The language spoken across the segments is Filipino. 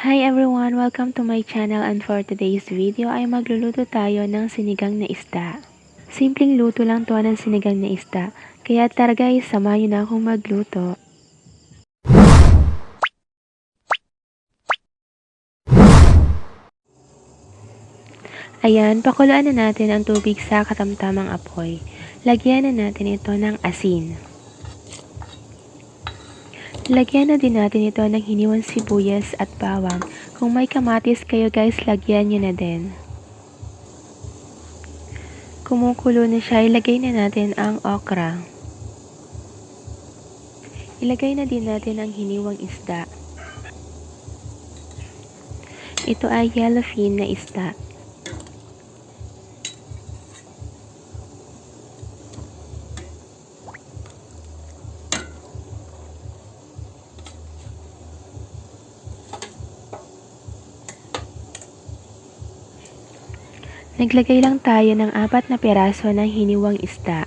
Hi everyone! Welcome to my channel and for today's video ay magluluto tayo ng sinigang na isda. Simpleng luto lang to ng sinigang na isda, kaya tara guys, samahan niyo na akong magluto. Ayan, pakuluan na natin ang tubig sa katamtamang apoy. Lagyan na natin ito ng asin. Lagyan na din natin ito ng hiniwang sibuyas at bawang. Kung may kamatis kayo guys, lagyan nyo na din. Kumukulo na siya, ilagay na natin ang okra. Ilagay na din natin ang hiniwang isda. Ito ay yellowfin na isda. Naglagay lang tayo ng 4 na piraso ng hiniwang isda.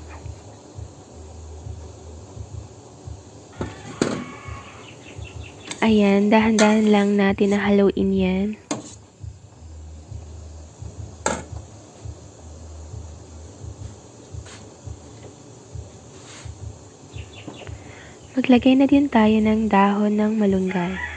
Ayan, dahan-dahan lang natin na haluin yan. Maglagay na din tayo ng dahon ng malunggay.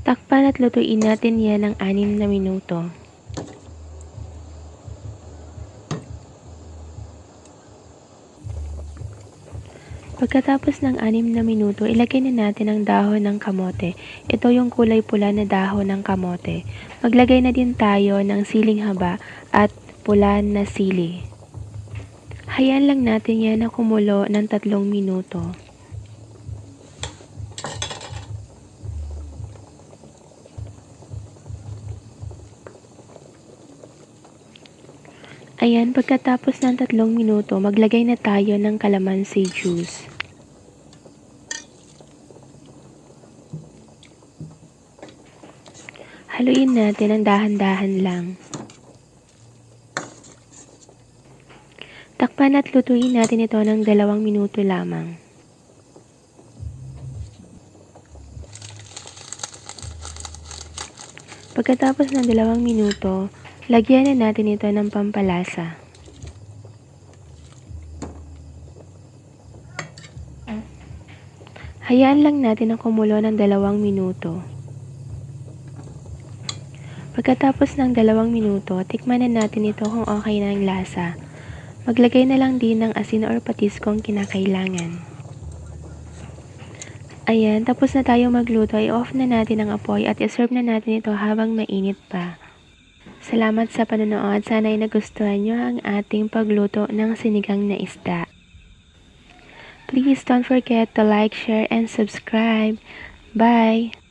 Takpan at lutuin natin yan ng 6 na minuto. Pagkatapos ng 6 na minuto, ilagay na natin ang dahon ng kamote. Ito yung kulay pula na dahon ng kamote. Maglagay na din tayo ng siling haba at pula na sili. Hayaan lang natin yan na kumulo ng 3 minuto. Ayan, pagkatapos ng 3 minuto, maglagay na tayo ng calamansi juice. Haluin natin ng dahan-dahan lang. Takpan at lutuin natin ito ng 2 minuto lamang. Pagkatapos ng 2 minuto, lagyan na natin ito ng pampalasa. Hayaan lang natin na kumulo ng 2 minuto. Pagkatapos ng 2 minuto, tikman na natin ito kung okay na ang lasa. Maglagay na lang din ng asin or patis kung kinakailangan. Ayan, tapos na tayo magluto, i-off na natin ang apoy at i-serve na natin ito habang mainit pa. Salamat sa panonood, sana ay nagustuhan nyo ang ating pagluto ng sinigang na isda. Please don't forget to like, share, and subscribe. Bye!